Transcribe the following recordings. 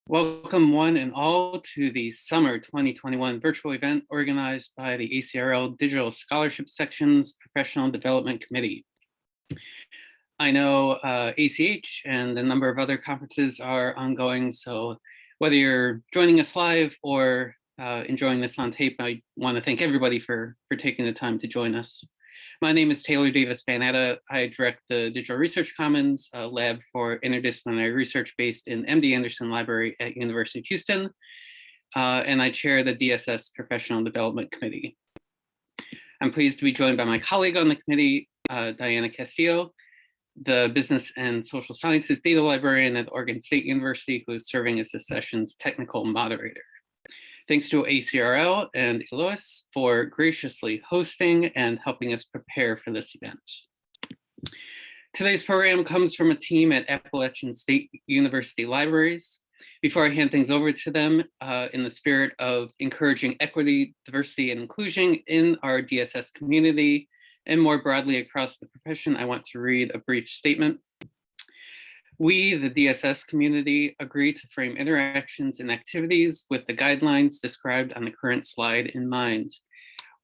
Welcome one and all to the Summer 2021 virtual event organized by the ACRL Digital Scholarship Section's Professional Development Committee. I know ACH and a number of other conferences are ongoing, so whether you're joining us live or enjoying this on tape, I want to thank everybody for taking the time to join us. My name is Taylor Davis Vanetta. I direct the Digital Research Commons, a lab for interdisciplinary research based in MD Anderson Library at University of Houston, and I chair the DSS Professional Development Committee. I'm pleased to be joined by my colleague on the committee, Diana Castillo, the Business and Social Sciences Data Librarian at Oregon State University, who is serving as the session's technical moderator. Thanks to ACRL and Elois for graciously hosting and helping us prepare for this event. Today's program comes from a team at Appalachian State University Libraries. Before I hand things over to them, in the spirit of encouraging equity, diversity, and inclusion in our DSS community, and more broadly across the profession, I want to read a brief statement. We, the DSS community, agree to frame interactions and activities with the guidelines described on the current slide in mind.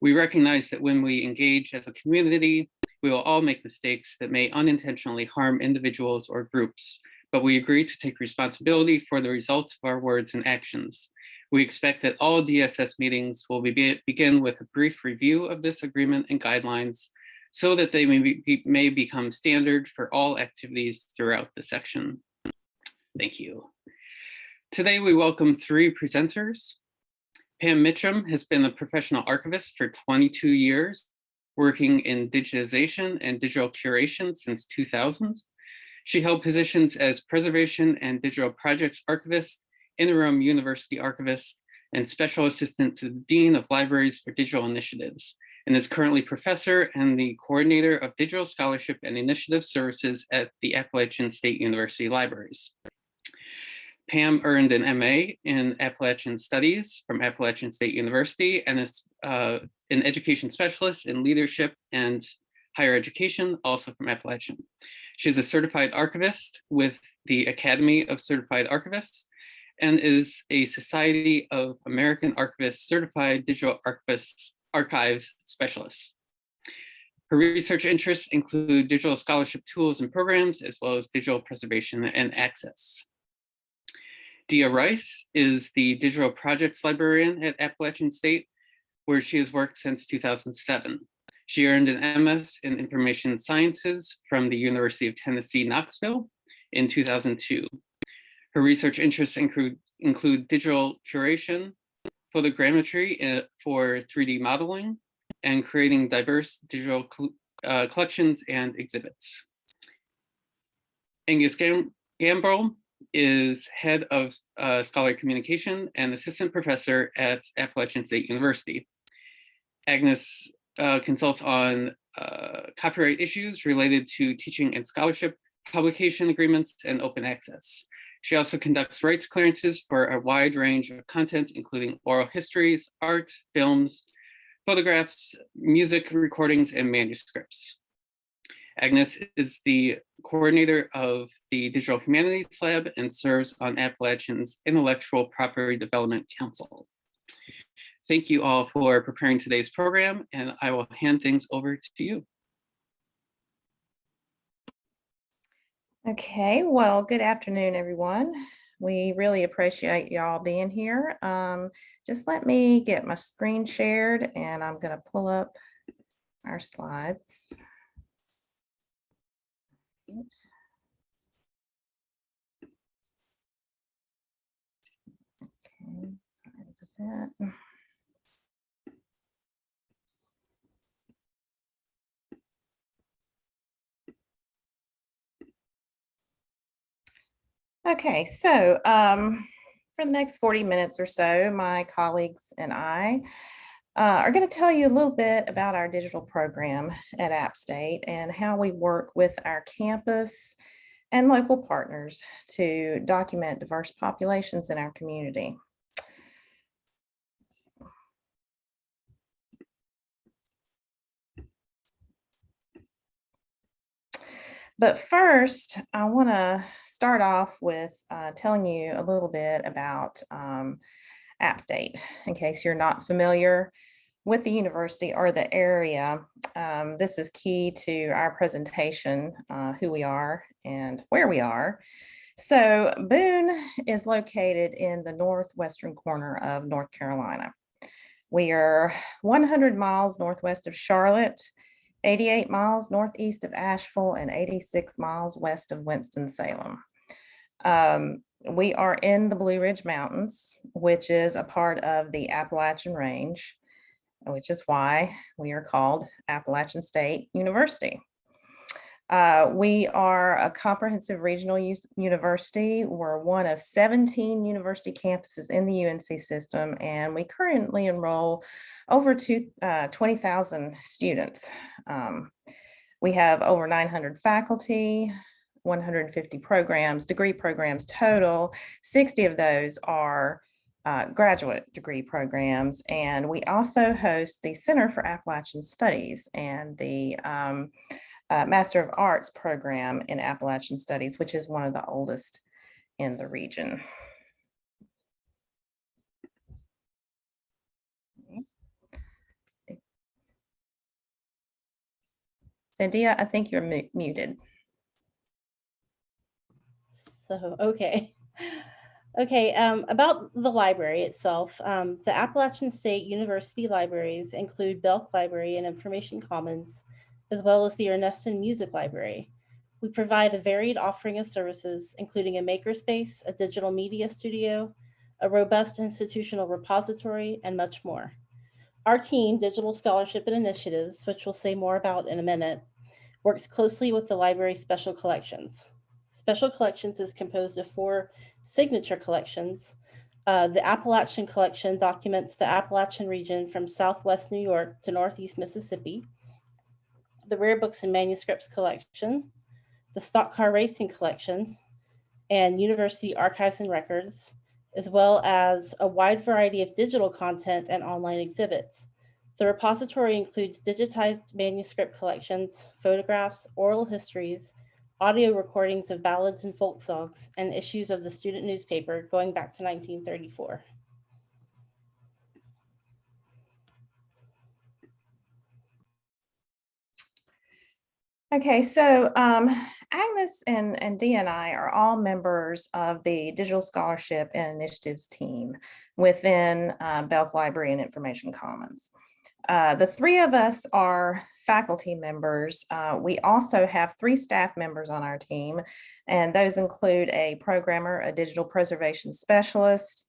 We recognize that when we engage as a community, we will all make mistakes that may unintentionally harm individuals or groups, but we agree to take responsibility for the results of our words and actions. We expect that all DSS meetings will begin with a brief review of this agreement and guidelines, so that they may become standard for all activities throughout the section. Thank you. Today we welcome three presenters. Pam Mitchum has been a professional archivist for 22 years, working in digitization and digital curation since 2000. She held positions as preservation and digital projects archivist, interim university archivist, and special assistant to the Dean of Libraries for Digital Initiatives, and is currently professor and the coordinator of digital scholarship and initiative services at the Appalachian State University Libraries. Pam earned an MA in Appalachian Studies from Appalachian State University and is an education specialist in leadership and higher education, also from Appalachian. She's a certified archivist with the Academy of Certified Archivists and is a Society of American Archivists Certified Digital Archives Specialist. Her research interests include digital scholarship tools and programs, as well as digital preservation and access. Dia Rice is the digital projects librarian at Appalachian State, where she has worked since 2007. She earned an MS in Information Sciences from the University of Tennessee, Knoxville in 2002. Her research interests include digital curation, photogrammetry for 3D modeling, and creating diverse digital collections and exhibits. Angus Gambrell is head of scholar communication and assistant professor at Appalachian State University. Agnes consults on copyright issues related to teaching and scholarship, publication agreements, and open access. She also conducts rights clearances for a wide range of content, including oral histories, art, films, photographs, music recordings, and manuscripts. Agnes is the coordinator of the Digital Humanities Lab and serves on Appalachian's Intellectual Property Development Council. Thank you all for preparing today's program, and I will hand things over to you. Okay, well, good afternoon, everyone. We really appreciate y'all being here. Just let me get my screen shared and I'm going to pull up our slides. Okay, sorry about that. Okay, so for the next 40 minutes or so, my colleagues and I are going to tell you a little bit about our digital program at App State and how we work with our campus and local partners to document diverse populations in our community. But first, I want to start off with telling you a little bit about App State, in case you're not familiar with the university or the area. This is key to our presentation, who we are and where we are. So Boone is located in the northwestern corner of North Carolina. We are 100 miles northwest of Charlotte, 88 miles northeast of Asheville, and 86 miles west of Winston-Salem. We are in the Blue Ridge Mountains, which is a part of the Appalachian Range, which is why we are called Appalachian State University. We are a comprehensive regional university. We're one of 17 university campuses in the UNC system, and we currently enroll over 20,000 students. We have over 900 faculty, 150 programs, degree programs total. 60 of those are graduate degree programs. And we also host the Center for Appalachian Studies and the Master of Arts program in Appalachian Studies, which is one of the oldest in the region. Sandia, I think you're muted. So, okay. About the library itself, the Appalachian State University libraries include Belk Library and Information Commons, as well as the Erneston Music Library. We provide a varied offering of services, including a makerspace, a digital media studio, a robust institutional repository, and much more. Our team, Digital Scholarship and Initiatives, which we'll say more about in a minute, works closely with the library's special collections. Special collections is composed of 4 signature collections. The Appalachian collection documents the Appalachian region from Southwest New York to Northeast Mississippi. The Rare Books and Manuscripts collection, the Stock Car Racing collection, and University Archives and Records, as well as a wide variety of digital content and online exhibits. The repository includes digitized manuscript collections, photographs, oral histories, audio recordings of ballads and folk songs, and issues of the student newspaper going back to 1934. Okay, so Agnes and Dee and I are all members of the Digital Scholarship and Initiatives team within Belk Library and Information Commons. The 3 of us are faculty members. We also have 3 staff members on our team, and those include a programmer, a digital preservation specialist,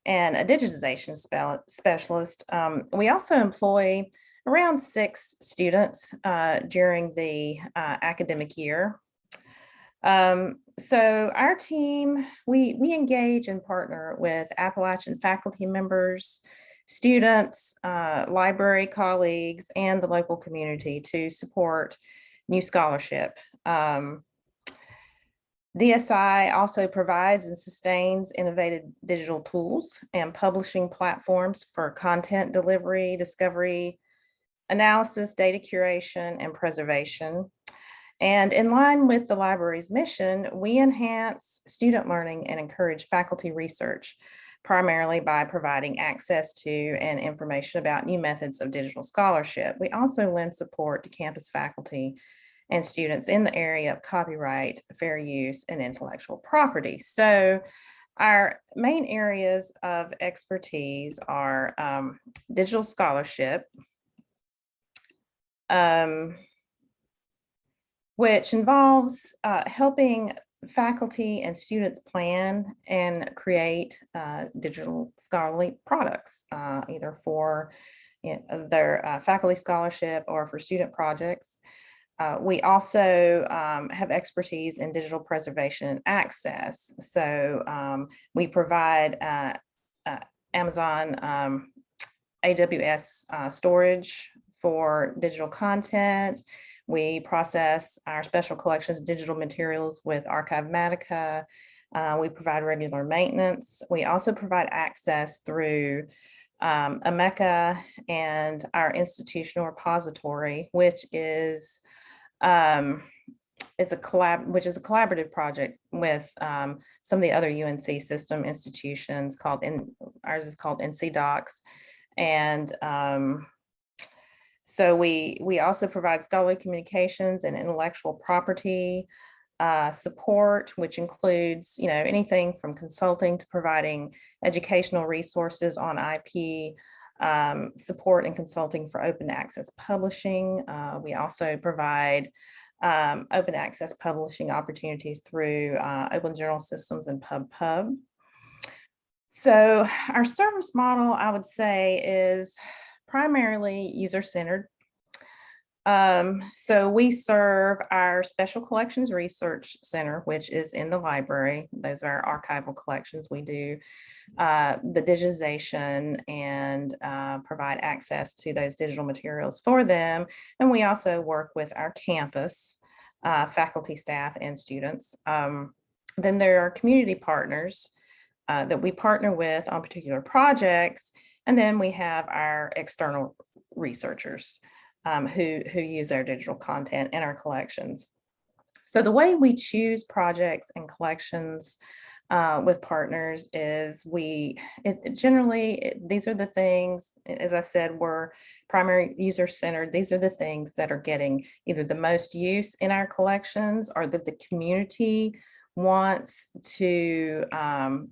and a digitization specialist. We also employ around 6 students during the academic year. So our team, we engage and partner with Appalachian faculty members, students, library colleagues, and the local community to support new scholarship. DSI also provides and sustains innovative digital tools and publishing platforms for content delivery, discovery, analysis, data curation, and preservation. And in line with the library's mission, we enhance student learning and encourage faculty research, primarily by providing access to and information about new methods of digital scholarship. We also lend support to campus faculty and students in the area of copyright, fair use, and intellectual property. So our main areas of expertise are digital scholarship, which involves helping faculty and students plan and create digital scholarly products, either for their faculty scholarship or for student projects. We also have expertise in digital preservation and access. So we provide Amazon AWS storage for digital content. We process our special collections digital materials with Archivematica. We provide regular maintenance. We also provide access through Ameca and our institutional repository, which is is a collaborative project with some of the other UNC system institutions ours is called NC Docs. And so we also provide scholarly communications and intellectual property support, which includes, anything from consulting to providing educational resources on IP, support and consulting for open access publishing. We also provide open access publishing opportunities through Open Journal Systems and PubPub. So our service model, I would say, is primarily user-centered. So we serve our Special Collections Research Center, which is in the library. Those are our archival collections. We do the digitization and provide access to those digital materials for them. And we also work with our campus, faculty, staff, and students. Then there are community partners that we partner with on particular projects. And then we have our external researchers who use our digital content in our collections. So the way we choose projects and collections with partners is generally, these are the things, as I said, we're primary user-centered. These are the things that are getting either the most use in our collections or that the community wants to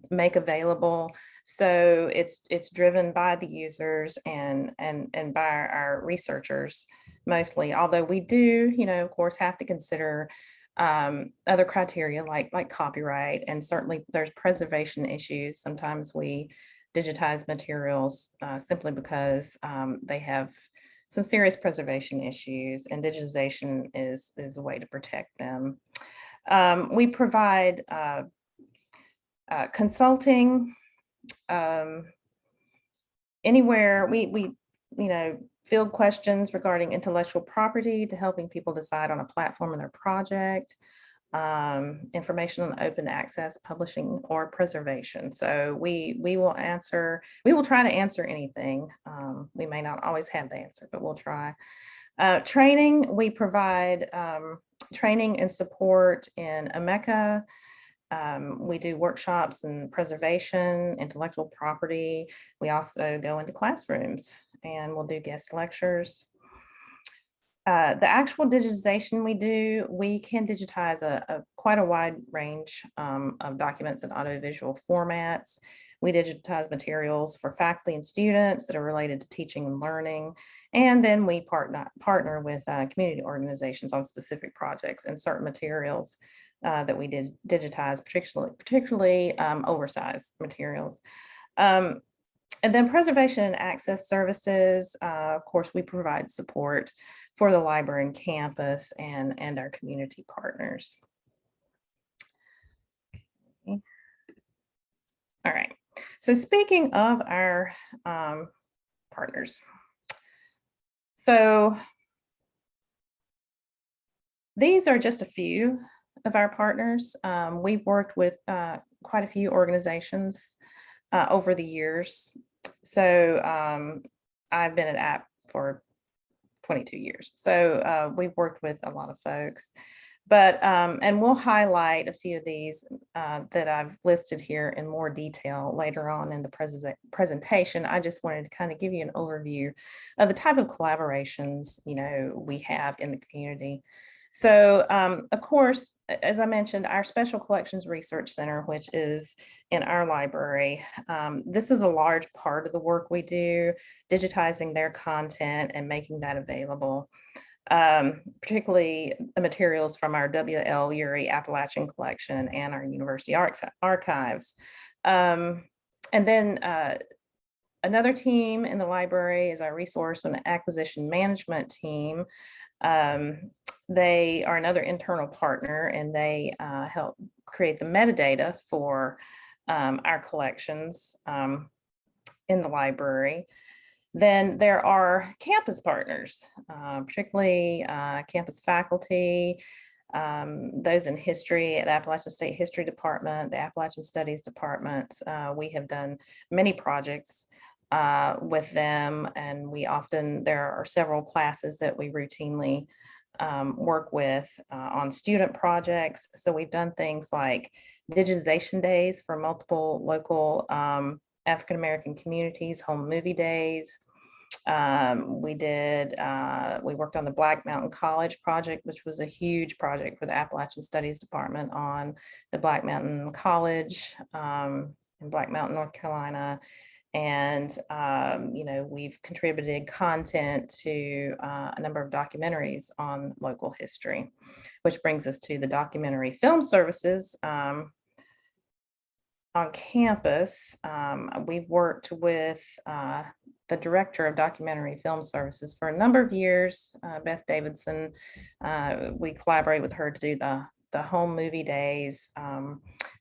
make available. So it's driven by the users and by our researchers mostly, although we do, of course, have to consider other criteria like copyright, and certainly there's preservation issues. Sometimes we digitize materials simply because they have some serious preservation issues, and digitization is a way to protect them. We provide consulting anywhere. We field questions regarding intellectual property to helping people decide on a platform in their project, information on open access publishing or preservation. So we will try to answer anything. We may not always have the answer, but we'll try. Training, we provide training and support in AMECA. We do workshops in preservation, intellectual property. We also go into classrooms and we'll do guest lectures. The actual digitization we can digitize quite a wide range of documents in audiovisual formats. We digitize materials for faculty and students that are related to teaching and learning. And then we partner with community organizations on specific projects and certain materials that we did digitize, particularly oversized materials. And then preservation and access services. Of course, we provide support for the library and campus and our community partners. Okay. All right. So speaking of our partners, so these are just a few of our partners. We've worked with quite a few organizations over the years. So I've been at App for 22 years. So we've worked with a lot of folks, but and we'll highlight a few of these that I've listed here in more detail later on in the presentation. I just wanted to kind of give you an overview of the type of collaborations, we have in the community. So, of course, as I mentioned, our Special Collections Research Center, which is in our library, this is a large part of the work we do, digitizing their content and making that available, particularly the materials from our W.L. Urey Appalachian collection and our university archives. And then another team in the library is our Resource and Acquisition Management team. They are another internal partner, and they help create the metadata for our collections in the library. Then there are campus partners, particularly campus faculty, those in history at the Appalachian State History Department, the Appalachian Studies Department. We have done many projects with them, and there are several classes that we routinely work with on student projects. So we've done things like digitization days for multiple local African-American communities, home movie days. We worked on the Black Mountain College project, which was a huge project for the Appalachian Studies Department on the Black Mountain College in Black Mountain, North Carolina. And, we've contributed content to a number of documentaries on local history, which brings us to the documentary film services. On campus, we've worked with the director of documentary film services for a number of years, Beth Davidson. We collaborate with her to do the home movie days.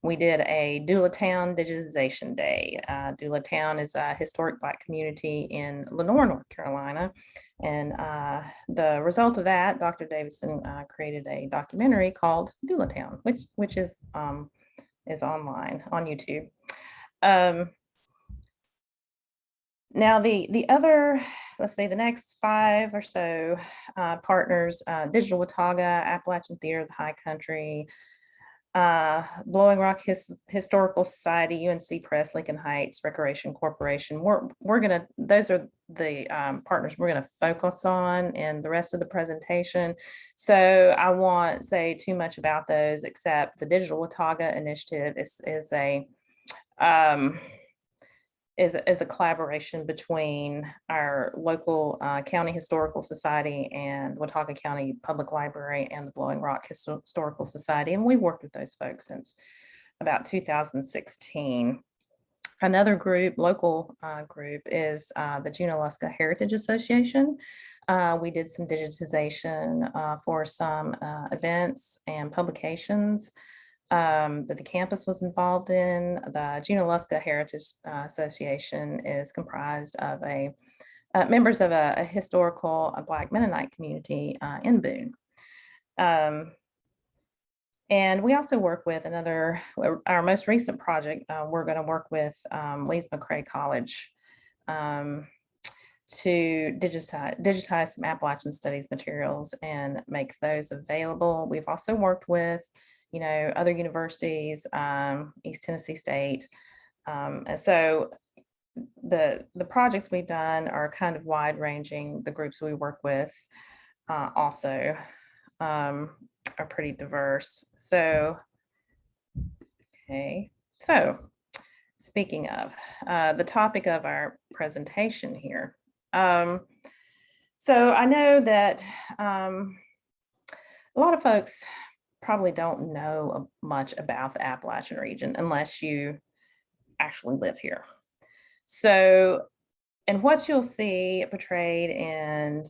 We did a Town digitization day. Town is a historic Black community in Lenoir, North Carolina. And the result of that, Dr. Davidson created a documentary called Town, which is online on YouTube. Now the other, let's say the next 5 or so partners, Digital Watauga, Appalachian Theater of the High Country, Blowing Rock Historical Society, UNC Press, Lincoln Heights Recreation Corporation. Those are the partners we're gonna focus on in the rest of the presentation. So I won't say too much about those, except the Digital Watauga initiative is a collaboration between our local county historical society and Watauga County Public Library and the Blowing Rock Historical Society. And we've worked with those folks since about 2016. Another group, local group, is the Junaluska Heritage Association. We did some digitization for some events and publications that the campus was involved in. The Junaluska Heritage Association is comprised of members of a historical Black Mennonite community in Boone. And we also work with our most recent project, we're going to work with Lees McRae College to digitize some Appalachian studies materials and make those available. We've also worked with other universities, East Tennessee State. And so the projects we've done are kind of wide ranging. The groups we work with also are pretty diverse. So, okay. So speaking of the topic of our presentation here. So I know that a lot of folks probably don't know much about the Appalachian region unless you actually live here. So, and what you'll see portrayed in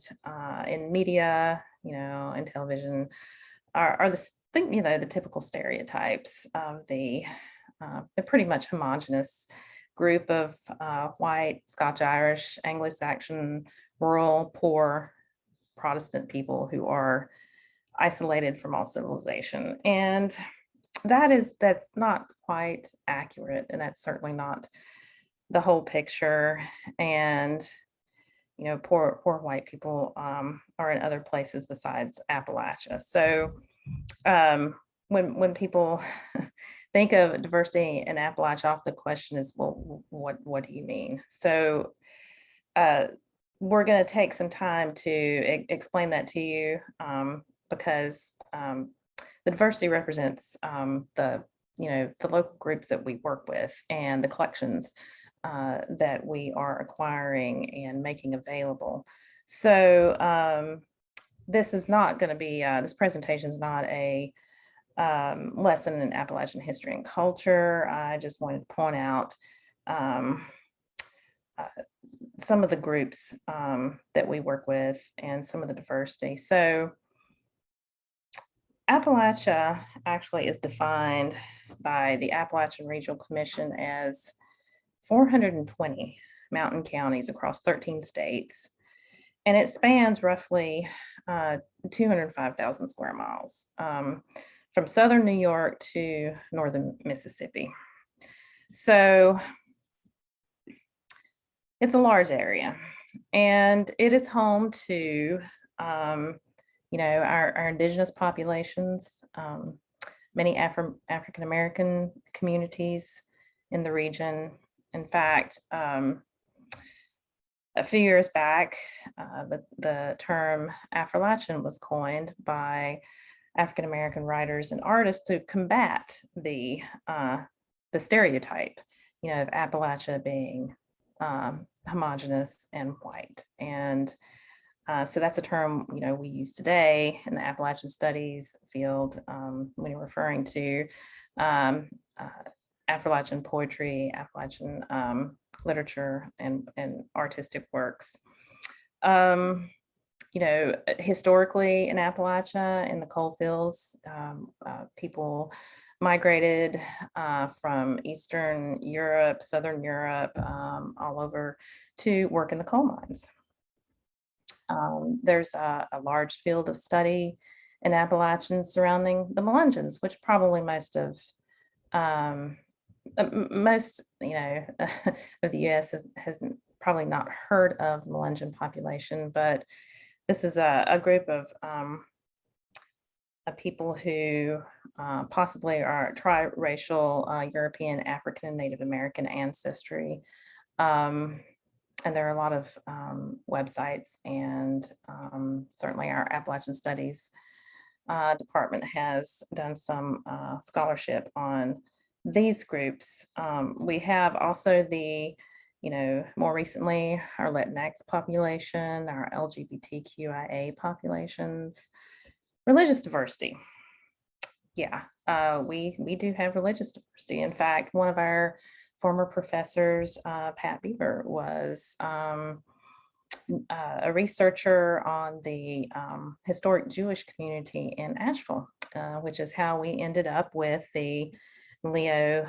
media, in television, are the typical stereotypes of the pretty much homogenous group of white, Scotch-Irish, Anglo-Saxon, rural, poor Protestant people who are isolated from all civilization. And that's not quite accurate. And that's certainly not the whole picture. And, poor white people are in other places besides Appalachia. So when people think of diversity in Appalachia, the question is, well, what do you mean? So we're going to take some time to explain that to you. Because the diversity represents the local groups that we work with and the collections that we are acquiring and making available. So this is not going to be, this presentation is not a lesson in Appalachian history and culture. I just wanted to point out some of the groups that we work with and some of the diversity. So Appalachia actually is defined by the Appalachian Regional Commission as 420 mountain counties across 13 states, and it spans roughly 205,000 square miles from southern New York to northern Mississippi. So it's a large area, and it is home to our indigenous populations, many African American communities in the region. In fact, a few years back, the term Appalachian was coined by African American writers and artists to combat the stereotype, of Appalachia being homogeneous and white. And so that's a term, we use today in the Appalachian studies field when you're referring to Appalachian poetry, Appalachian literature, and artistic works. Historically in Appalachia, in the coal fields, people migrated from Eastern Europe, Southern Europe, all over to work in the coal mines. There's a large field of study in Appalachian surrounding the Melungeons, which probably most of the U.S. has probably not heard of the Melungeon population, but this is a group of people who possibly are triracial European, African, and Native American ancestry. And there are a lot of websites, and certainly our Appalachian Studies department has done some scholarship on these groups. We have also the, more recently, our Latinx population, our LGBTQIA populations, religious diversity. Yeah, we do have religious diversity. In fact, one of our former professors, Pat Beaver, was a researcher on the historic Jewish community in Asheville, which is how we ended up with the Leo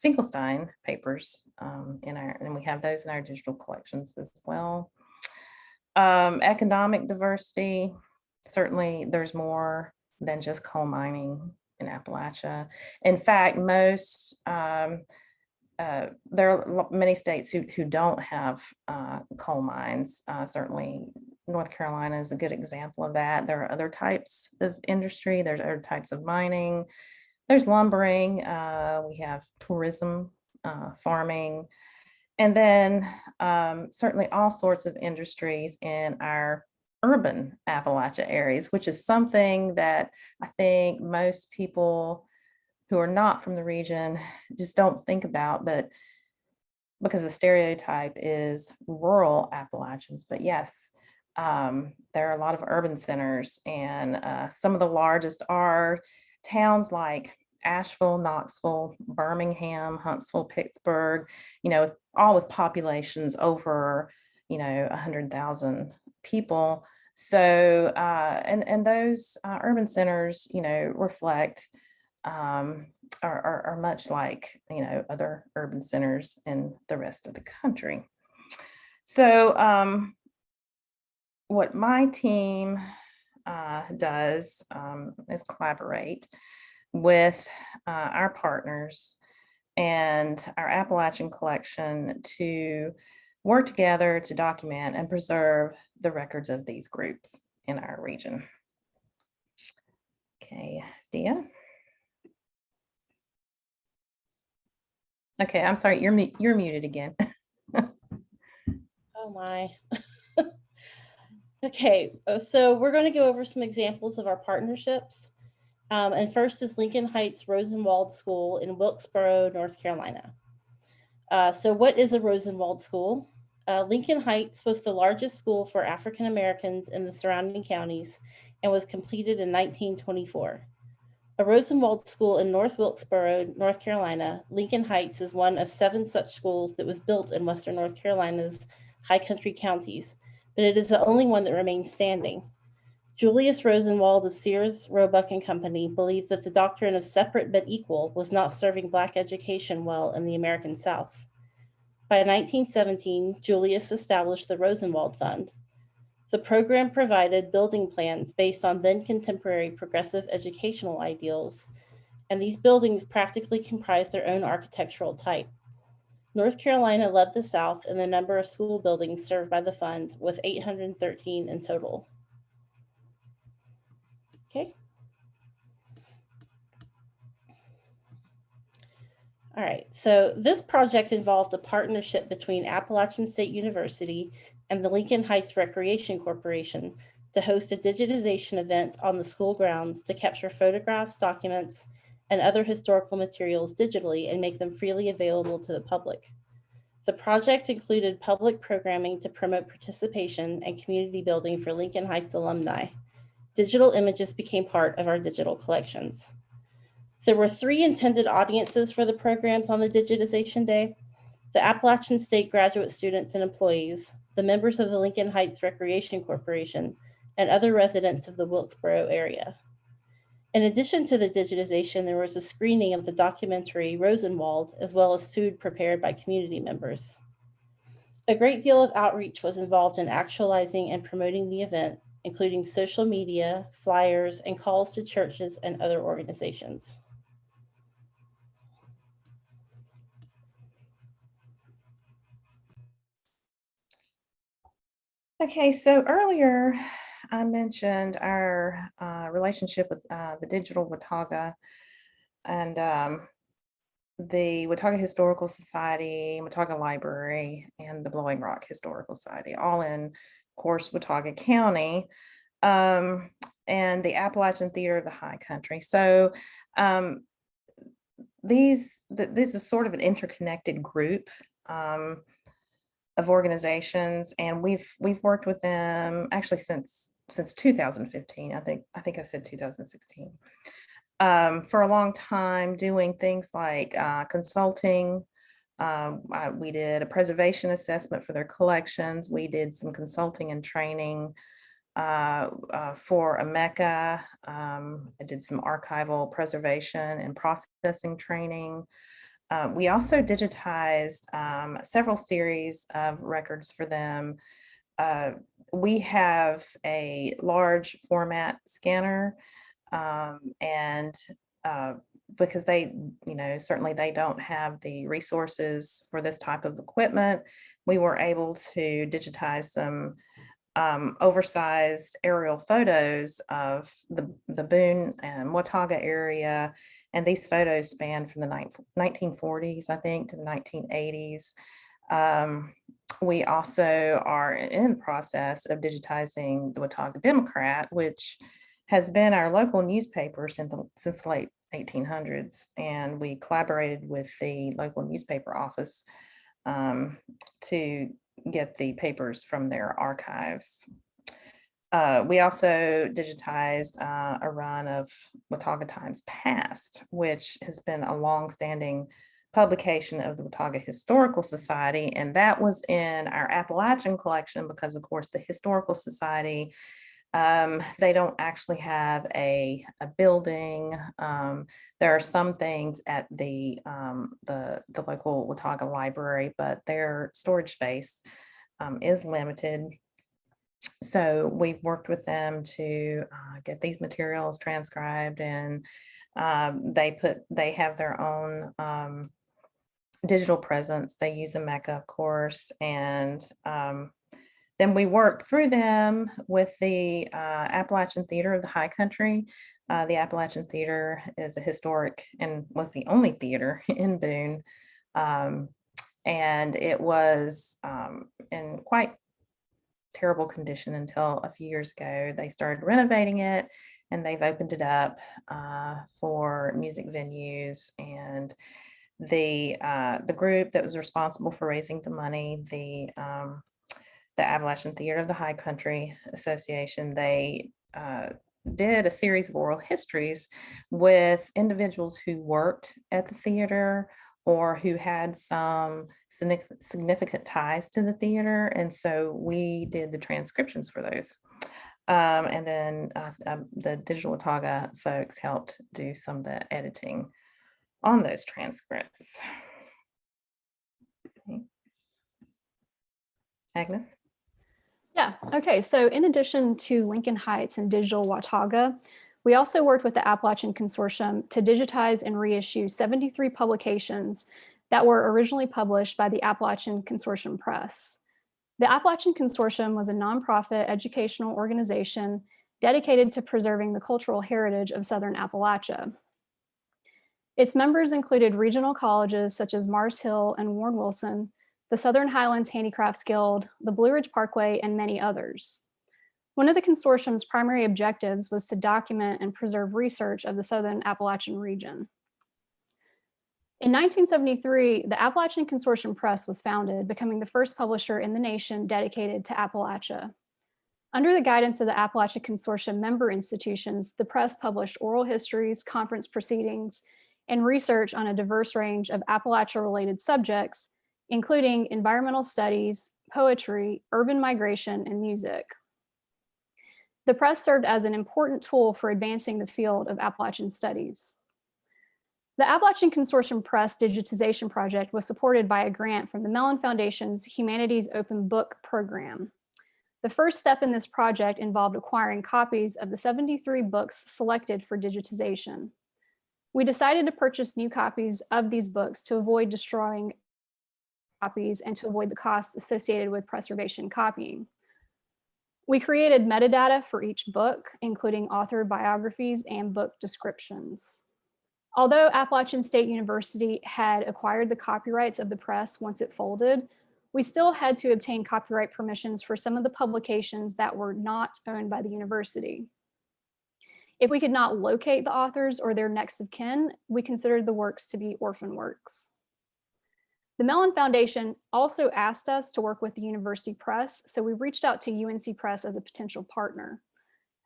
Finkelstein papers and we have those in our digital collections as well. Economic diversity, certainly there's more than just coal mining in Appalachia. In fact, there are many states who don't have coal mines. Certainly North Carolina is a good example of that. There are other types of industry. There's other types of mining. There's lumbering. We have tourism, farming, and then certainly all sorts of industries in our urban Appalachia areas, which is something that I think most people who are not from the region just don't think about, but because the stereotype is rural Appalachians. But yes, there are a lot of urban centers, and some of the largest are towns like Asheville, Knoxville, Birmingham, Huntsville, Pittsburgh, all with populations over, 100,000 people. So, and those urban centers, reflect are much like, other urban centers in the rest of the country. So what my team does is collaborate with our partners and our Appalachian collection to work together to document and preserve the records of these groups in our region. Okay, Dia. Okay, I'm sorry, you're muted again. Oh my. Okay, so we're going to go over some examples of our partnerships. And first is Lincoln Heights Rosenwald School in Wilkesboro, North Carolina. So what is a Rosenwald School? Lincoln Heights was the largest school for African Americans in the surrounding counties and was completed in 1924. A Rosenwald School in North Wilkesboro, North Carolina, Lincoln Heights is one of 7 such schools that was built in Western North Carolina's high country counties, but it is the only one that remains standing. Julius Rosenwald of Sears, Roebuck and Company believed that the doctrine of separate but equal was not serving Black education well in the American South. By 1917, Julius established the Rosenwald Fund. The program provided building plans based on then contemporary progressive educational ideals, and these buildings practically comprised their own architectural type. North Carolina led the South in the number of school buildings served by the fund, with 813 in total. All right, so this project involved a partnership between Appalachian State University and the Lincoln Heights Recreation Corporation to host a digitization event on the school grounds to capture photographs, documents, and other historical materials digitally and make them freely available to the public. The project included public programming to promote participation and community building for Lincoln Heights alumni. Digital images became part of our digital collections. There were 3 intended audiences for the programs on the digitization day: the Appalachian State graduate students and employees, the members of the Lincoln Heights Recreation Corporation, and other residents of the Wilkesboro area. In addition to the digitization, there was a screening of the documentary Rosenwald, as well as food prepared by community members. A great deal of outreach was involved in actualizing and promoting the event, including social media, flyers, and calls to churches and other organizations. Okay, so earlier I mentioned our relationship with the Digital Watauga and the Watauga Historical Society, Watauga Library, and the Blowing Rock Historical Society, all in, of course, Watauga County, and the Appalachian Theater of the High Country. So this is sort of an interconnected group of organizations, and we've worked with them actually since 2015. I think I said 2016. For a long time, doing things like consulting. We did a preservation assessment for their collections. We did some consulting and training for Mecca. I did some archival preservation and processing training. We also digitized several series of records for them. We have a large format scanner, and because they, certainly they don't have the resources for this type of equipment, we were able to digitize some oversized aerial photos of the Boone and Watauga area. And these photos span from the 1940s, I think, to the 1980s. We also are in the process of digitizing the Watauga Democrat, which has been our local newspaper since the late 1800s. And we collaborated with the local newspaper office to get the papers from their archives. We also digitized a run of Watauga Times Past, which has been a long-standing publication of the Watauga Historical Society, and that was in our Appalachian collection because, of course, the Historical Society, they don't actually have a building. There are some things at the local Watauga library, but their storage space is limited. So we've worked with them to get these materials transcribed, and they have their own digital presence. They use a Mecca, of course, and then we worked through them with the Appalachian Theater of the High Country. The Appalachian Theater is a historic and was the only theater in Boone, and it was in quite terrible condition until a few years ago. They started renovating it, and they've opened it up for music venues. And the group that was responsible for raising the money, the Appalachian Theater of the High Country Association, they did a series of oral histories with individuals who worked at the theater or who had some significant ties to the theater. And so we did the transcriptions for those. And then the Digital Watauga folks helped do some of the editing on those transcripts. Okay. Agnes? Yeah, okay, so in addition to Lincoln Heights and Digital Watauga, we also worked with the Appalachian Consortium to digitize and reissue 73 publications that were originally published by the Appalachian Consortium Press. The Appalachian Consortium was a nonprofit educational organization dedicated to preserving the cultural heritage of Southern Appalachia. Its members included regional colleges such as Mars Hill and Warren Wilson, the Southern Highlands Handicrafts Guild, the Blue Ridge Parkway, and many others. One of the consortium's primary objectives was to document and preserve research of the Southern Appalachian region. In 1973, the Appalachian Consortium Press was founded, becoming the first publisher in the nation dedicated to Appalachia. Under the guidance of the Appalachian Consortium member institutions, the press published oral histories, conference proceedings, and research on a diverse range of Appalachia-related subjects, including environmental studies, poetry, urban migration, and music. The press served as an important tool for advancing the field of Appalachian studies. The Appalachian Consortium Press digitization project was supported by a grant from the Mellon Foundation's Humanities Open Book program. The first step in this project involved acquiring copies of the 73 books selected for digitization. We decided to purchase new copies of these books to avoid destroying copies and to avoid the costs associated with preservation copying. We created metadata for each book, including author biographies and book descriptions. Although Appalachian State University had acquired the copyrights of the press once it folded, we still had to obtain copyright permissions for some of the publications that were not owned by the university. If we could not locate the authors or their next of kin, we considered the works to be orphan works. The Mellon Foundation also asked us to work with the university press, so we reached out to UNC Press as a potential partner.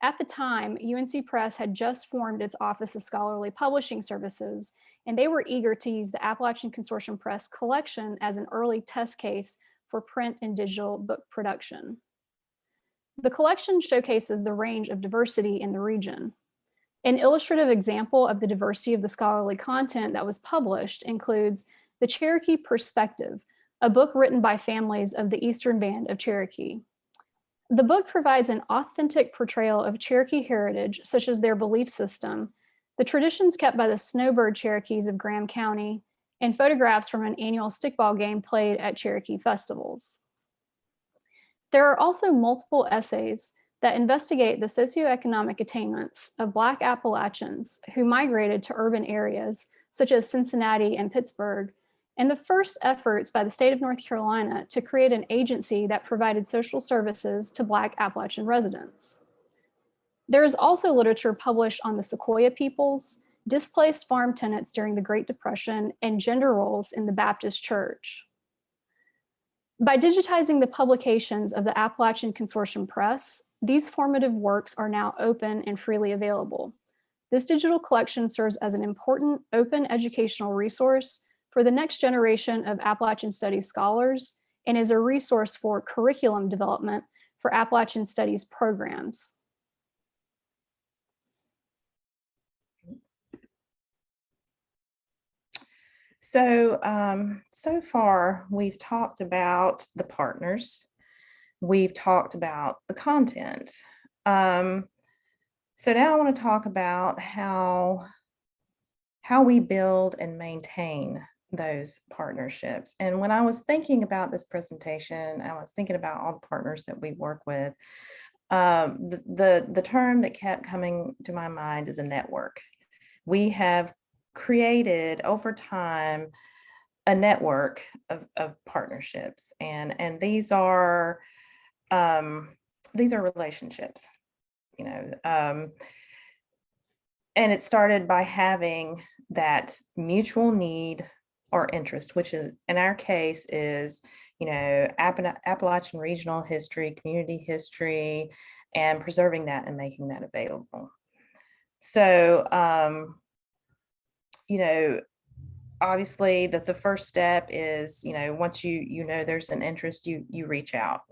At the time, UNC Press had just formed its Office of Scholarly Publishing Services, and they were eager to use the Appalachian Consortium Press collection as an early test case for print and digital book production. The collection showcases the range of diversity in the region. An illustrative example of the diversity of the scholarly content that was published includes The Cherokee Perspective, a book written by families of the Eastern Band of Cherokee. The book provides an authentic portrayal of Cherokee heritage, such as their belief system, the traditions kept by the snowbird Cherokees of Graham County, and photographs from an annual stickball game played at Cherokee festivals. There are also multiple essays that investigate the socioeconomic attainments of Black Appalachians who migrated to urban areas such as Cincinnati and Pittsburgh, and the first efforts by the state of North Carolina to create an agency that provided social services to Black Appalachian residents. There is also literature published on the Sequoia peoples, displaced farm tenants during the Great Depression, and gender roles in the Baptist Church. By digitizing the publications of the Appalachian Consortium Press, these formative works are now open and freely available. This digital collection serves as an important open educational resource for the next generation of Appalachian Studies scholars and is a resource for curriculum development for Appalachian Studies programs. So far we've talked about the partners, we've talked about the content. So now I want to talk about how we build and maintain those partnerships. And when I was thinking about this presentation, I was thinking about all the partners that we work with. The term that kept coming to my mind is a network. We have created over time a network of partnerships, and these are relationships, you know, and it started by having that mutual need or interest, which is in our case is, you know, Appalachian regional history, community history, and preserving that and making that available. So you know, obviously the first step is, you know, once you know there's an interest, you reach out.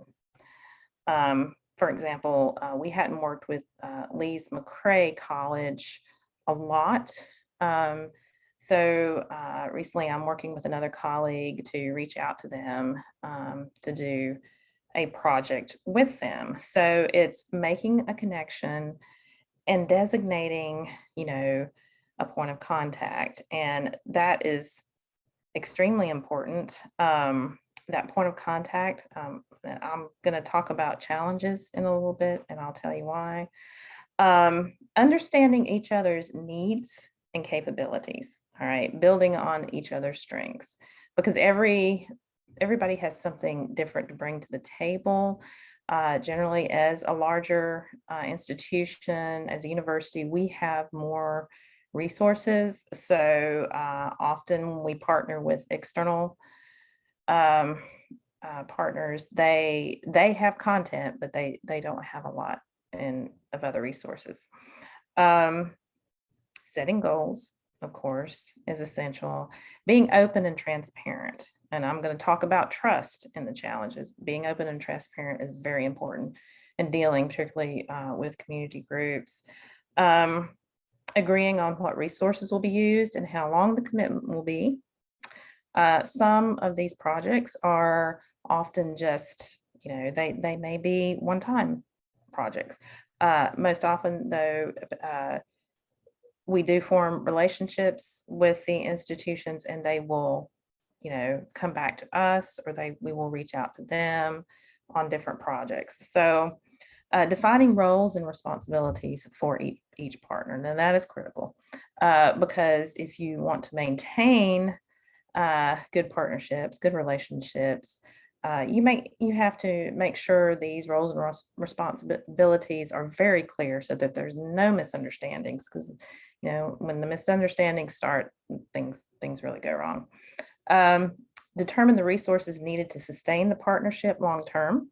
For example, we hadn't worked with Lee's McRae College a lot. So recently I'm working with another colleague to reach out to them to do a project with them. So it's making a connection and designating, you know, a point of contact. And that is extremely important. That point of contact, I'm going to talk about challenges in a little bit, and I'll tell you why. Understanding each other's needs and capabilities. All right, building on each other's strengths, because everybody has something different to bring to the table. Generally, as a larger institution, as a university, we have more resources. So often we partner with external partners. They have content, but they don't have a lot of other resources. Setting goals, of course, is essential. Being open and transparent. And I'm going to talk about trust in the challenges. Being open and transparent is very important in dealing particularly with community groups. Agreeing on what resources will be used and how long the commitment will be. Some of these projects are often just, they may be one-time projects. Most often, though, we do form relationships with the institutions, and they will, come back to us, or we will reach out to them on different projects. So defining roles and responsibilities for each partner. Now that is critical because if you want to maintain good partnerships, good relationships, you have to make sure these roles and responsibilities are very clear so that there's no misunderstandings, because when the misunderstandings start, things really go wrong. Determine the resources needed to sustain the partnership long term.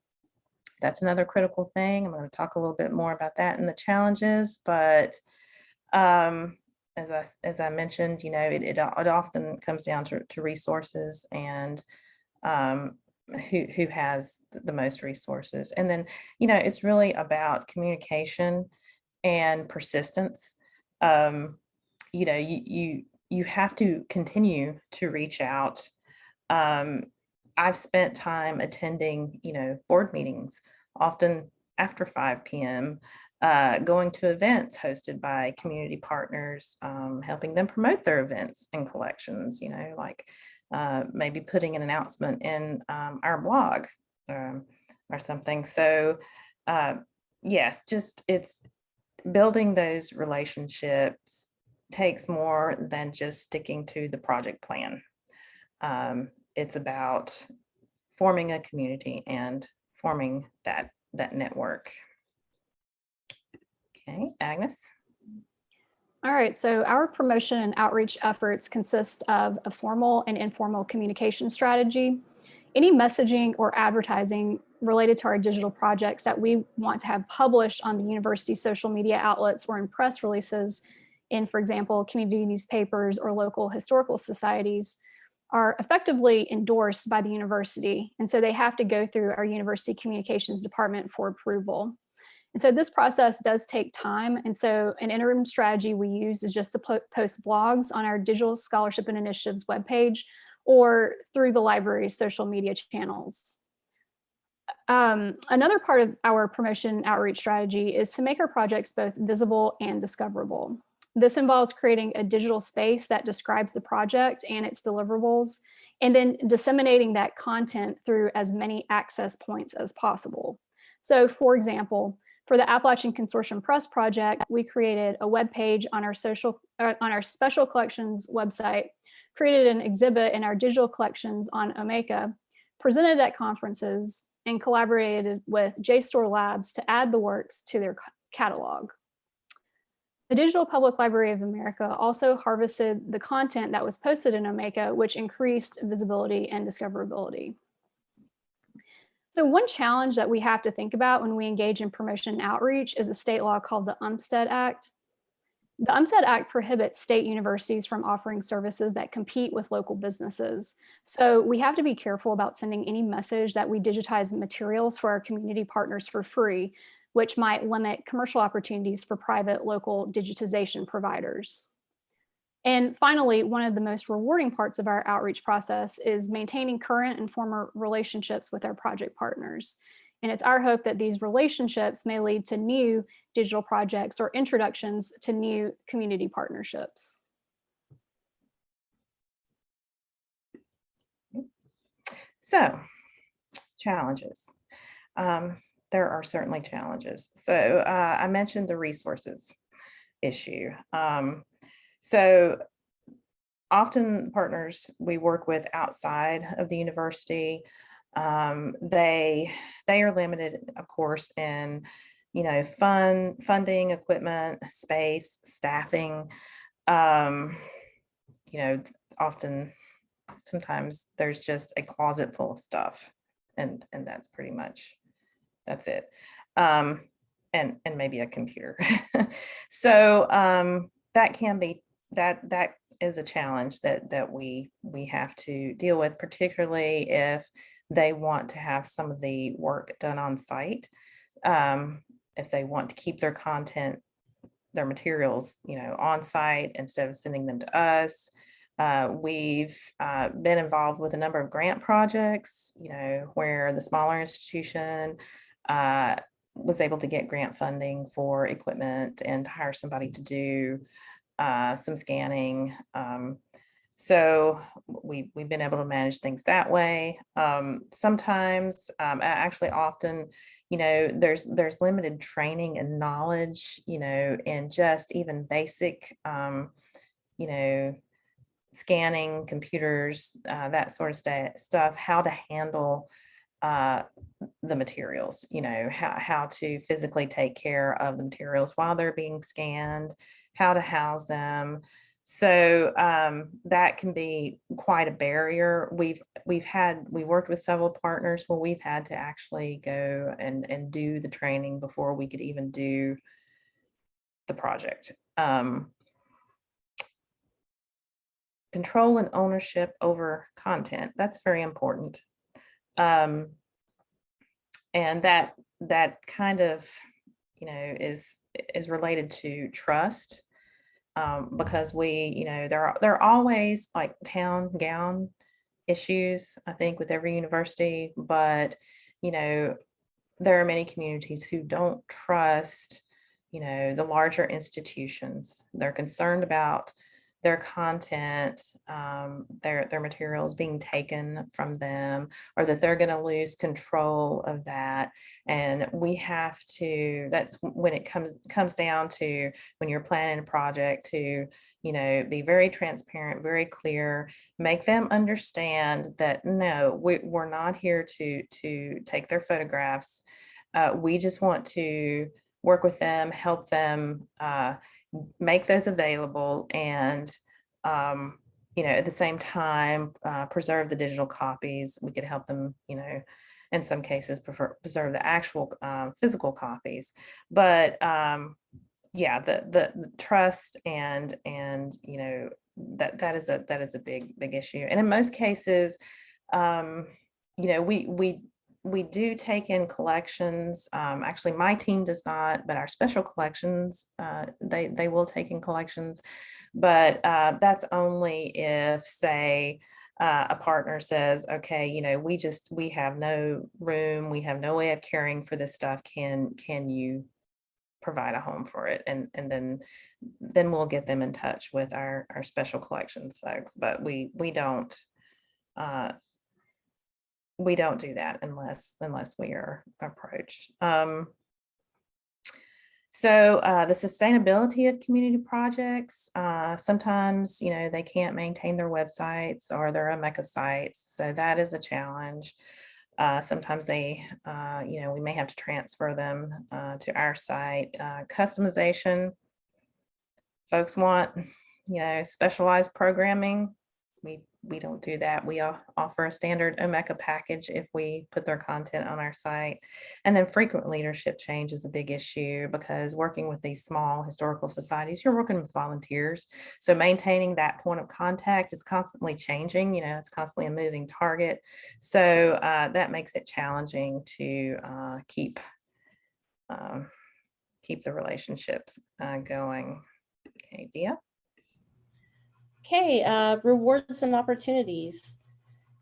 That's another critical thing. I'm going to talk a little bit more about that in the challenges, but as I mentioned, it often comes down to resources and who has the most resources. And then, it's really about communication and persistence. You have to continue to reach out. I've spent time attending, board meetings, often after 5 p.m., going to events hosted by community partners, helping them promote their events and collections, like maybe putting an announcement in our blog or something. So yes, it's building those relationships takes more than just sticking to the project plan. It's about forming a community and forming that network. Okay, Agnes. All right, so our promotion and outreach efforts consist of a formal and informal communication strategy. Any messaging or advertising related to our digital projects that we want to have published on the university social media outlets or in press releases in, for example, community newspapers or local historical societies are effectively endorsed by the university. And so they have to go through our university communications department for approval. And so this process does take time. And so an interim strategy we use is just to post blogs on our Digital Scholarship and Initiatives webpage or through the library's social media channels. Another part of our promotion outreach strategy is to make our projects both visible and discoverable. This involves creating a digital space that describes the project and its deliverables, and then disseminating that content through as many access points as possible. So for example, for the Appalachian Consortium Press project, we created a web page on our special collections website, created an exhibit in our digital collections on Omeka, presented at conferences, and collaborated with JSTOR Labs to add the works to their catalog. The Digital Public Library of America also harvested the content that was posted in Omeka, which increased visibility and discoverability. So one challenge that we have to think about when we engage in promotion and outreach is a state law called the Umstead Act. The Umstead Act prohibits state universities from offering services that compete with local businesses. So we have to be careful about sending any message that we digitize materials for our community partners for free, which might limit commercial opportunities for private local digitization providers. And finally, one of the most rewarding parts of our outreach process is maintaining current and former relationships with our project partners. And it's our hope that these relationships may lead to new digital projects or introductions to new community partnerships. So, challenges. There are certainly challenges. So I mentioned the resources issue. So often partners we work with outside of the university, they are limited, of course, in funding, equipment, space, staffing. Often, sometimes there's just a closet full of stuff, and that's pretty much that's it. And maybe a computer. So that can be that is a challenge that we have to deal with, particularly if they want to have some of the work done on site. If they want to keep their content, their materials, on site instead of sending them to us. We've been involved with a number of grant projects, where the smaller institution was able to get grant funding for equipment and to hire somebody to do some scanning. So we've been able to manage things that way. Sometimes, actually often, there's limited training and knowledge, in just even basic, scanning computers, that sort of stuff, how to handle the materials, how to physically take care of the materials while they're being scanned, how to house them. So that can be quite a barrier. We worked with several partners where we've had to actually go and do the training before we could even do the project. Control and ownership over content, that's very important. And that kind of, is related to trust, because there are always like town gown issues, I think, with every university, but there are many communities who don't trust, the larger institutions. They're concerned about their content, their materials being taken from them, or that they're going to lose control of that. And we have to, that's when it comes down to, when you're planning a project, to, be very transparent, very clear, make them understand that, no, we're not here to take their photographs. We just want to work with them, help them, make those available, and at the same time preserve the digital copies. We could help them, in some cases preserve the actual physical copies. But yeah, the trust and that is a big issue. And in most cases, we do take in collections. Actually, my team does not, but our special collections, they will take in collections. But that's only if, say, a partner says, okay, we have no room, we have no way of caring for this stuff. Can you provide a home for it? And then we'll get them in touch with our special collections folks. But we don't do that unless we are approached. So the sustainability of community projects, sometimes, they can't maintain their websites or their Omeka sites. So that is a challenge. Sometimes they, we may have to transfer them to our site. Customization, folks want, specialized programming. We don't do that. We offer a standard Omeka package if we put their content on our site. And then frequent leadership change is a big issue, because working with these small historical societies, you're working with volunteers. So maintaining that point of contact is constantly changing. It's constantly a moving target. So that makes it challenging to keep the relationships going. Okay, Dia? Okay, rewards and opportunities.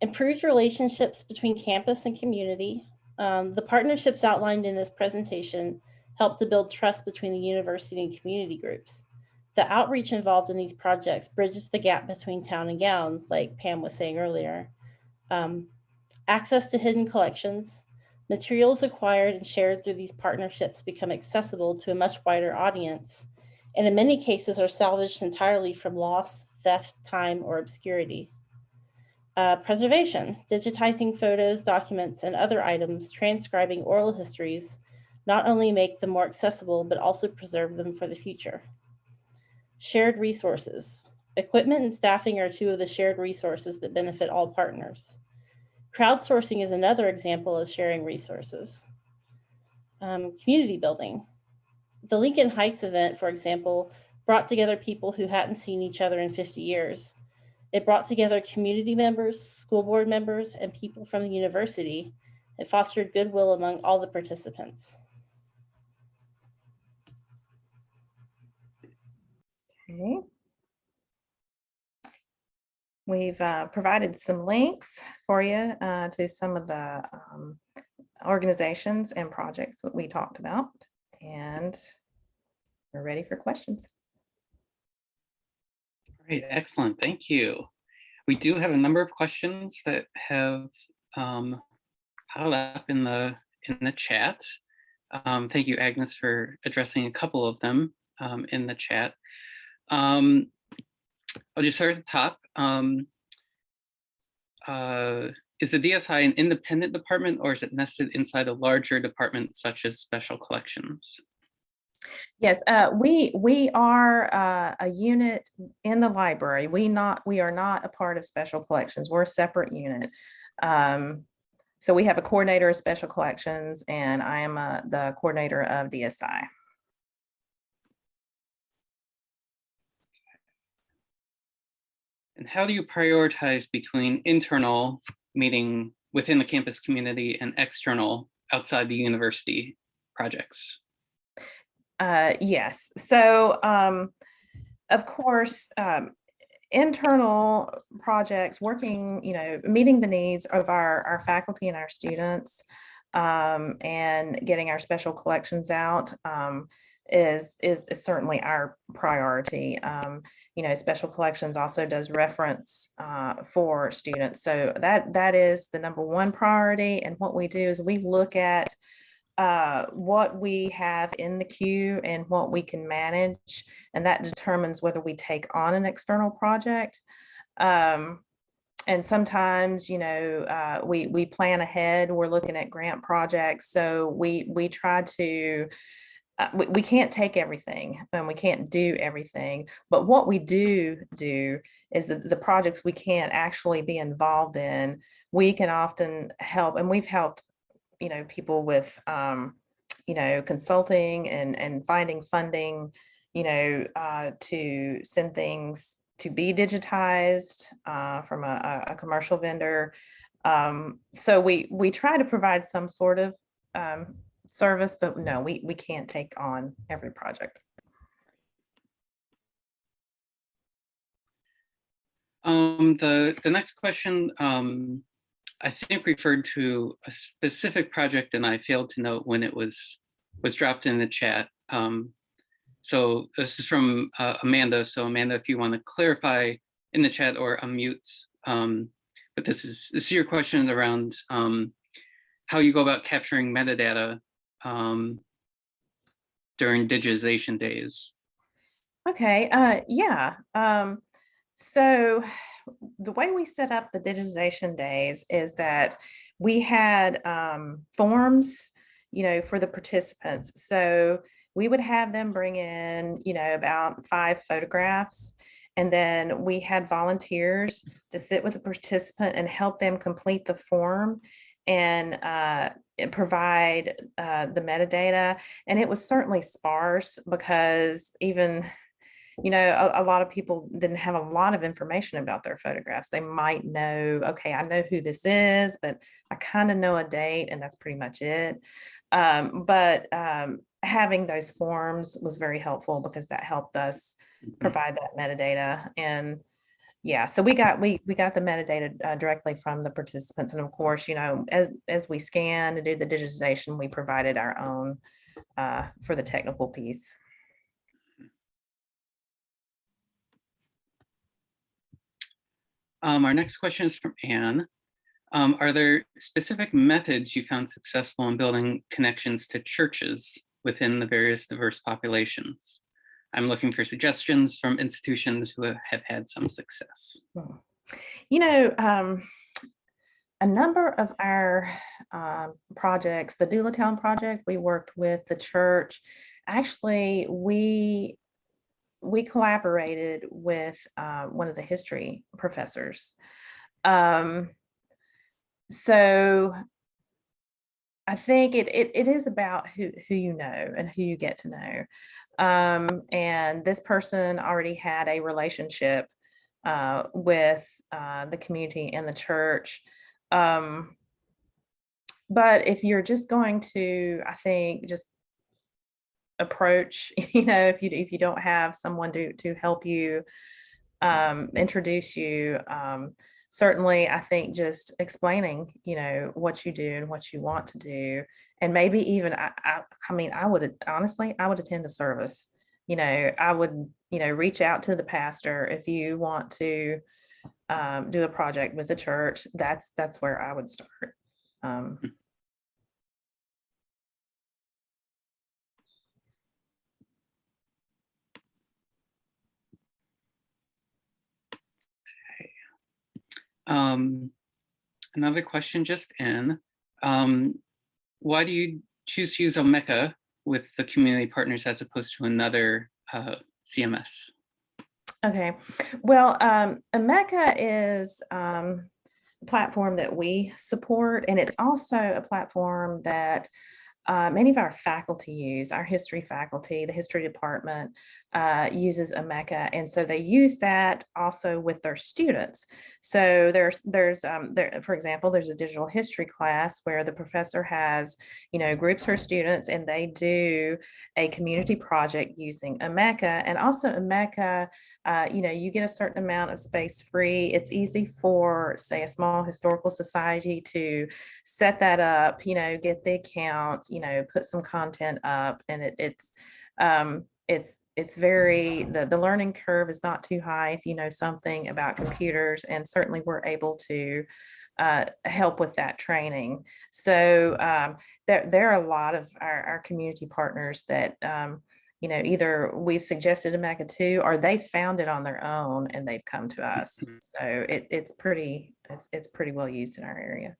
Improved relationships between campus and community. The partnerships outlined in this presentation help to build trust between the university and community groups. The outreach involved in these projects bridges the gap between town and gown, like Pam was saying earlier. Access to hidden collections. Materials acquired and shared through these partnerships become accessible to a much wider audience. and in many cases are salvaged entirely from loss, theft, time, or obscurity. Preservation, digitizing photos, documents, and other items, transcribing oral histories, not only make them more accessible, but also preserve them for the future. Shared resources. Equipment and staffing are two of the shared resources that benefit all partners. Crowdsourcing is another example of sharing resources. Community building. The Lincoln Heights event, for example, brought together people who hadn't seen each other in 50 years. It brought together community members, school board members, and people from the university. It fostered goodwill among all the participants. Okay. We've provided some links for you to some of the organizations and projects that we talked about, and we're ready for questions. Great, excellent, thank you. We do have a number of questions that have piled up in the chat. Thank you, Agnes, for addressing a couple of them in the chat. I'll just start at the top. Is the DSI an independent department, or is it nested inside a larger department such as special collections? Yes, we are a unit in the library. We are not a part of special collections. We're a separate unit. So we have a coordinator of special collections, and I am the coordinator of DSI. And how do you prioritize between internal, meeting within the campus community, and external, outside the university projects? Yes. So, of course, internal projects, working, meeting the needs of our faculty and our students, and getting our special collections out is certainly our priority. Special collections also does reference for students. So that is the number one priority. And what we do is we look at what we have in the queue and what we can manage, and that determines whether we take on an external project. And sometimes, we plan ahead. We're looking at grant projects, so we try to. We can't take everything and we can't do everything, but what we do is the projects we can't actually be involved in, we can often help, and we've helped people with consulting and finding funding to send things to be digitized from a commercial vendor. So we try to provide some sort of service, but no, we can't take on every project. The next question I think referred to a specific project, and I failed to note when it was dropped in the chat. So this is from Amanda. So Amanda, if you want to clarify in the chat or unmute, but this is your question around how you go about capturing metadata during digitization days. Okay, yeah. So the way we set up the digitization days is that we had forms, for the participants. So we would have them bring in, about 5 photographs, and then we had volunteers to sit with the participant and help them complete the form and provide the metadata. And it was certainly sparse because even a lot of people didn't have a lot of information about their photographs. They might know, okay, I know who this is, but I kind of know a date, and that's pretty much it. But having those forms was very helpful because that helped us provide that metadata. And yeah, so we got the metadata directly from the participants. And of course, as we scan and do the digitization, we provided our own for the technical piece. Our next question is from Anne. Are there specific methods you found successful in building connections to churches within the various diverse populations? I'm looking for suggestions from institutions who have had some success. You know, a number of our projects, the Doolatown project, we worked with the church. Actually, we collaborated with one of the history professors. So I think it is about who you know and who you get to know. And this person already had a relationship with the community and the church. But if you're just going to, I think, just approach, you know, if you don't have someone to help you, introduce you, certainly I think just explaining, you know, what you do and what you want to do, and maybe even I mean, I would honestly, I would attend a service. You know, I would, you know, reach out to the pastor if you want to do a project with the church. That's where I would start. Another question just in. Why do you choose to use Omeka with the community partners as opposed to another CMS? Okay, well, Omeka is a platform that we support, and it's also a platform that many of our faculty use. Our history faculty, the history department uses Omeka, and so they use that also with their students. So there's for example, there's a digital history class where the professor has, you know, groups her students, and they do a community project using Omeka. And also Omeka, you know, you get a certain amount of space free. It's easy for, say, a small historical society to set that up, you know, get the account, you know, put some content up, and it's very, the learning curve is not too high if you know something about computers, and certainly we're able to help with that training. So there are a lot of our community partners that you know, either we've suggested Omeka to, or they found it on their own and they've come to us. So it's pretty well used in our area.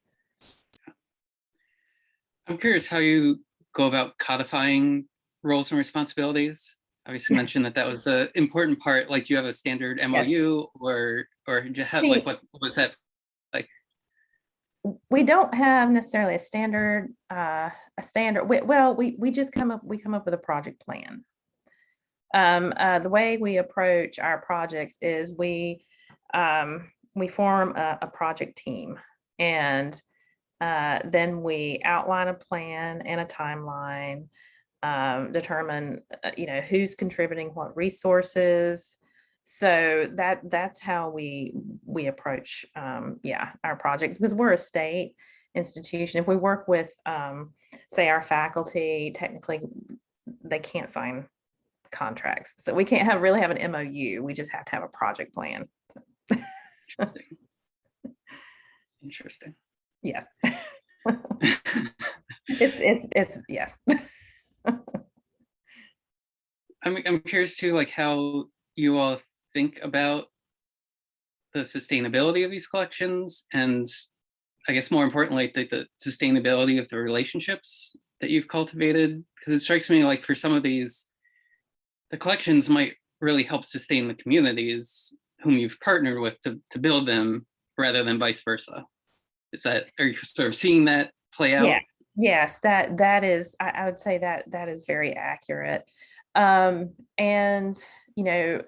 I'm curious how you go about codifying roles and responsibilities. Obviously mentioned that was an important part. Like, do you have a standard MOU, or just have, like, what was that like? We don't have necessarily a standard, we just come up with a project plan. The way we approach our projects is we form a project team, and then we outline a plan and a timeline, determine you know, who's contributing what resources. So that's how we approach our projects, because we're a state institution. If we work with say our faculty, technically they can't sign contracts, so we can't really have an MOU. We just have to have a project plan. Interesting. Yeah. it's yeah. I'm curious too, like, how you all think about the sustainability of these collections, and I guess more importantly, the sustainability of the relationships that you've cultivated. Because it strikes me like for some of these, the collections might really help sustain the communities whom you've partnered with to build them, rather than vice versa. Are you sort of seeing that play out? Yeah. Yes, that is, I would say that is very accurate. And you know,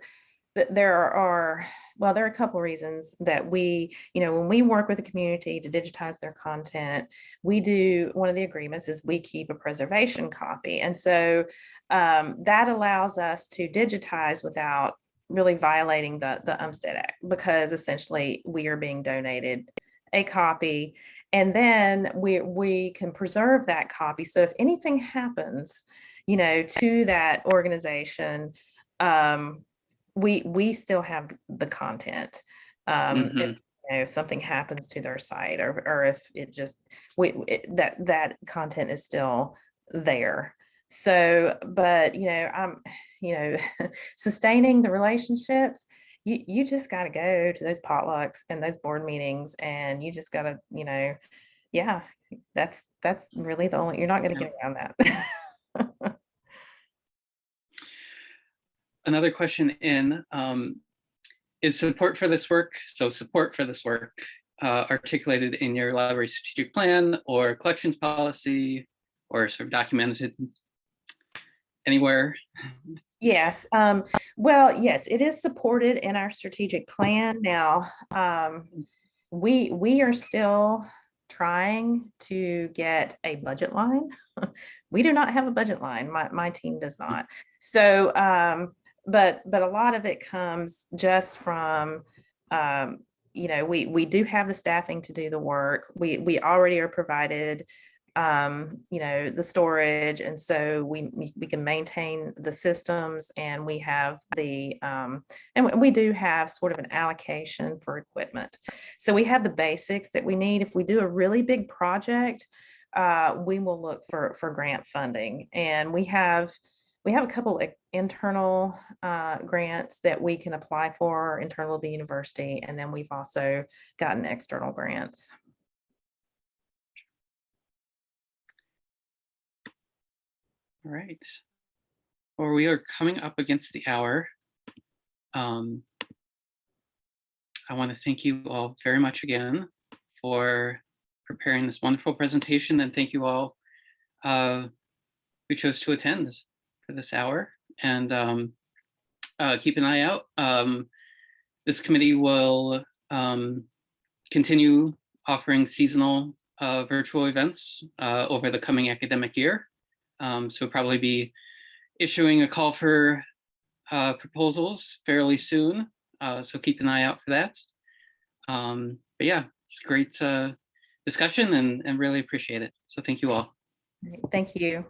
there are a couple of reasons that we, you know, when we work with the community to digitize their content, one of the agreements is we keep a preservation copy. And so that allows us to digitize without really violating the Umstead Act, because essentially we are being donated a copy, and then we can preserve that copy. So if anything happens, you know, to that organization, we still have the content. If, you know, if something happens to their site, or if it just that content is still there. So, but sustaining the relationships, you just got to go to those potlucks and those board meetings, and you just got to, yeah, that's really the only, you're not going to Yeah. get around that. Another question in, is support for this work, articulated in your library strategic plan or collections policy, or sort of documented anywhere? Yes. Well, yes, it is supported in our strategic plan. Now, we are still trying to get a budget line. We do not have a budget line. My team does not. So, but a lot of it comes just from, we do have the staffing to do the work. We already are provided, the storage, and so we can maintain the systems, and we have the and we do have sort of an allocation for equipment. So we have the basics that we need. If we do a really big project, we will look for grant funding, and we have a couple of internal grants that we can apply for, internal to the university, and then we've also gotten external grants. All right. Well, we are coming up against the hour. I want to thank you all very much again for preparing this wonderful presentation, and thank you all who chose to attend for this hour. And keep an eye out. This committee will continue offering seasonal virtual events over the coming academic year. So probably be issuing a call for proposals fairly soon. So keep an eye out for that. But yeah, it's a great discussion, and really appreciate it. So thank you all. Thank you.